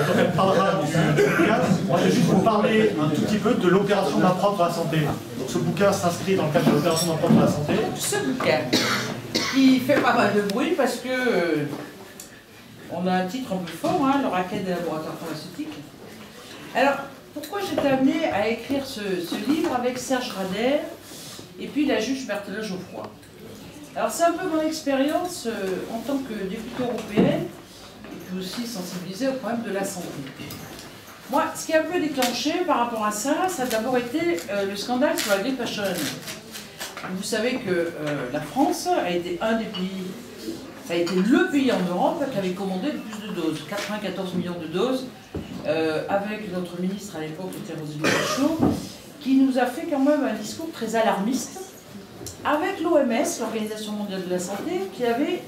Donc elle parlera du bouquin. Moi je vais juste vous parler un tout petit peu de l'opération main propre à la santé. Donc ce bouquin s'inscrit dans le cadre de l'opération main propre à la santé. Ce bouquin qui fait pas mal de bruit parce que on a un titre un peu fort, hein, le racket des laboratoires pharmaceutiques. Alors, pourquoi j'étais amenée à écrire ce livre avec Serge Rader et puis la juge Berthelin Geoffroy? Alors, c'est un peu mon expérience en tant que députée européenne et puis aussi sensibilisée au problème de la santé. Moi, ce qui a un peu déclenché par rapport à ça, ça a d'abord été le scandale sur la grippe H1N1. Vous savez que la France a été un des pays, ça a été le pays en Europe qui avait commandé le plus de doses, 94 millions de doses, avec notre ministre à l'époque, qui était Roselyne Bachelot, qui nous a fait quand même un discours très alarmiste, avec l'OMS, l'Organisation mondiale de la santé, qui avait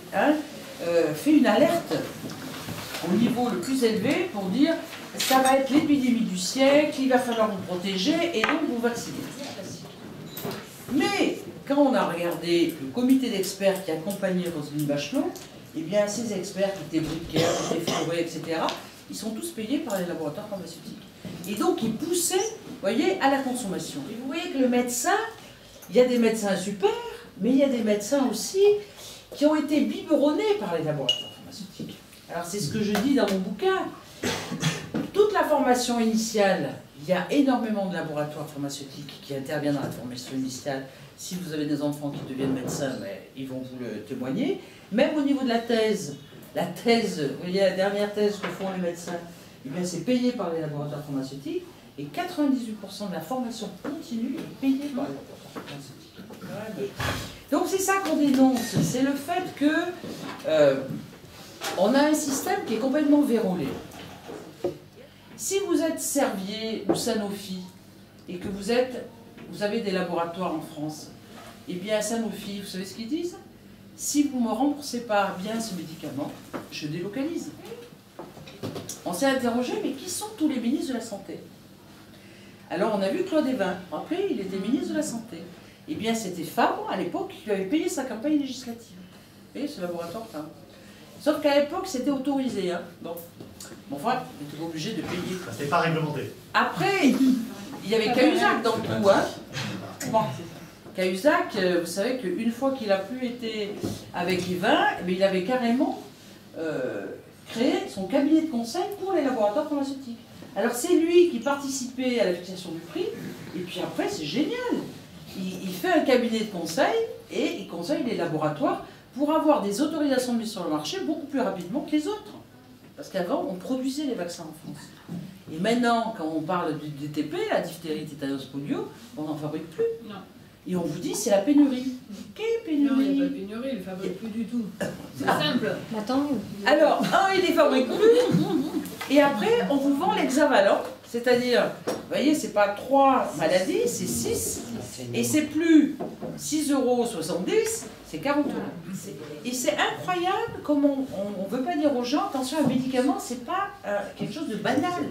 fait une alerte au niveau le plus élevé pour dire ça va être l'épidémie du siècle, il va falloir vous protéger et donc vous vacciner. Mais quand on a regardé le comité d'experts qui accompagnait Roselyne Bachelot, eh bien ces experts qui étaient briquaires, qui étaient forêts, etc., ils sont tous payés par les laboratoires pharmaceutiques. Et donc ils poussaient, vous voyez, à la consommation. Et vous voyez que le médecin, il y a des médecins super, mais il y a des médecins aussi qui ont été biberonnés par les laboratoires pharmaceutiques. Alors c'est ce que je dis dans mon bouquin. Toute la formation initiale, il y a énormément de laboratoires pharmaceutiques qui interviennent dans la formation initiale. Si vous avez des enfants qui deviennent médecins, ils vont vous le témoigner. Même au niveau de la thèse, vous voyez, la dernière thèse que font les médecins, eh bien c'est payé par les laboratoires pharmaceutiques et 98% de la formation continue est payée par les laboratoires pharmaceutiques. Donc c'est ça qu'on dénonce, c'est le fait que on a un système qui est complètement verrouillé. Si vous êtes Servier ou Sanofi et que vous avez des laboratoires en France, eh bien Sanofi, vous savez ce qu'ils disent? Si vous ne me remboursez pas bien ce médicament, je délocalise. On s'est interrogé, mais qui sont tous les ministres de la Santé? Alors on a vu Claude Évin, après il était ministre de la Santé. Eh bien c'était Fabre, à l'époque, qui lui avait payé sa campagne législative. Vous voyez, ce laboratoire Fabre. Sauf qu'à l'époque, c'était autorisé. Hein. Bon, enfin, on était obligé de payer. C'était pas réglementé. Après, il y avait Cahuzac dans le coup. Hein. Bon. Cahuzac, vous savez qu'une fois qu'il n'a plus été avec Évin, il avait carrément créé son cabinet de conseil pour les laboratoires pharmaceutiques. Alors c'est lui qui participait à la fixation du prix, et puis après c'est génial. Il fait un cabinet de conseil et il conseille les laboratoires pour avoir des autorisations de mise sur le marché beaucoup plus rapidement que les autres. Parce qu'avant, on produisait les vaccins en France. Et maintenant, quand on parle du DTP, la diphtérie, tétanos, polio, on n'en fabrique plus. Non. Et on vous dit c'est la pénurie. Quelle pénurie? Non, il n'y a pas de pénurie, il ne fabrique plus du tout. C'est simple. Attends. Alors, il les fabrique plus. Et après, on vous vend l'hexavalent. C'est-à-dire, vous voyez, c'est pas 3 maladies, c'est 6. Et c'est plus 6,70 €, c'est 40 €. Et c'est incroyable comment on ne veut pas dire aux gens, attention, un médicament, c'est pas quelque chose de banal.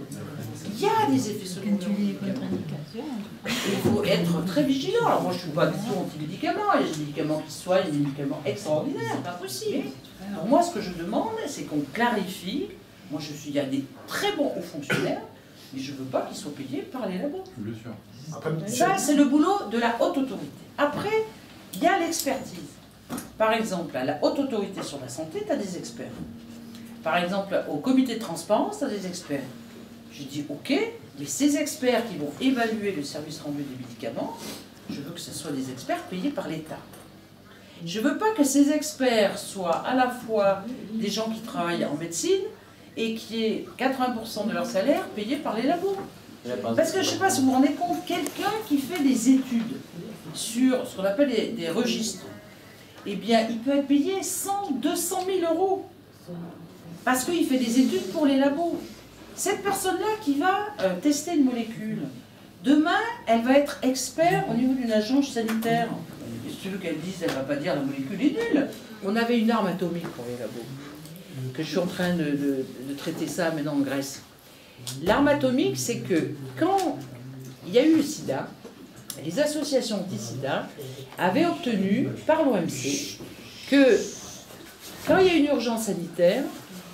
Il y a des effets secondaires. Il faut être très vigilant. Alors moi, je ne suis pas du tout anti-médicaments. Il y a des médicaments qui soignent, des médicaments extraordinaires, pas possible. Alors moi, ce que je demande, c'est qu'on clarifie. Moi, il y a des très bons hauts fonctionnaires, mais je ne veux pas qu'ils soient payés par les labos. Bien sûr. Ça, c'est le boulot de la haute autorité. Après, il y a l'expertise. Par exemple, à la haute autorité sur la santé, tu as des experts. Par exemple, au comité de transparence, tu as des experts. Je dis, ok, mais ces experts qui vont évaluer le service rendu des médicaments, je veux que ce soit des experts payés par l'État. Je ne veux pas que ces experts soient à la fois des gens qui travaillent en médecine et qui aient 80% de leur salaire payé par les labos. Parce que je ne sais pas si vous vous rendez compte, quelqu'un qui fait des études sur ce qu'on appelle des registres, eh bien, il peut être payé 100, 200 000 € parce qu'il fait des études pour les labos. Cette personne-là qui va tester une molécule, demain, elle va être expert au niveau d'une agence sanitaire. Et si tu veux qu'elle dise, elle ne va pas dire la molécule est nulle. On avait une arme atomique pour les labos, que je suis en train de traiter ça maintenant en Grèce. L'arme atomique, c'est que quand il y a eu le sida, les associations anti-sida avaient obtenu par l'OMC que quand il y a une urgence sanitaire,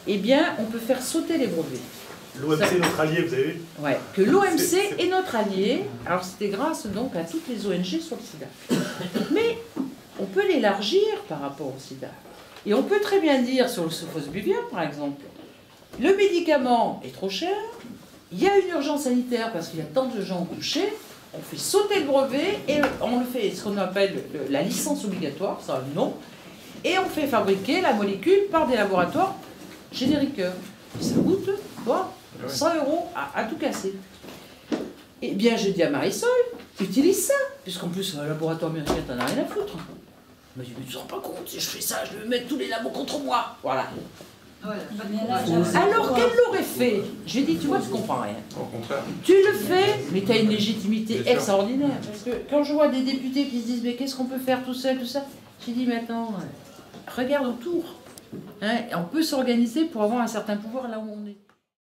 eh bien, on peut faire sauter les brevets. L'OMC, notre allié, vous avez vu? Ouais, que l'OMC est notre allié. Alors, c'était grâce donc à toutes les ONG sur le sida. Mais on peut l'élargir par rapport au sida. Et on peut très bien dire sur le sofosbuvir, par exemple, le médicament est trop cher, il y a une urgence sanitaire parce qu'il y a tant de gens touchés, on fait sauter le brevet et on le fait ce qu'on appelle la licence obligatoire, ça a le nom, et on fait fabriquer la molécule par des laboratoires génériqueurs. Et ça coûte, quoi, 100 € à tout casser. Eh bien, je dis à Marisol, utilise ça, puisqu'en plus, un laboratoire américain, t'en as rien à foutre. Elle m'a dit, mais tu te rends pas compte, si je fais ça, je vais mettre tous les labos contre moi. Voilà. Alors qu'elle l'aurait fait? Je lui ai dit, tu vois, tu comprends rien. Au contraire. Tu le fais, mais tu as une légitimité extraordinaire. Parce que quand je vois des députés qui se disent, mais qu'est-ce qu'on peut faire tout seul, tout ça, j'ai dit, maintenant, regarde autour. Hein, on peut s'organiser pour avoir un certain pouvoir là où on est.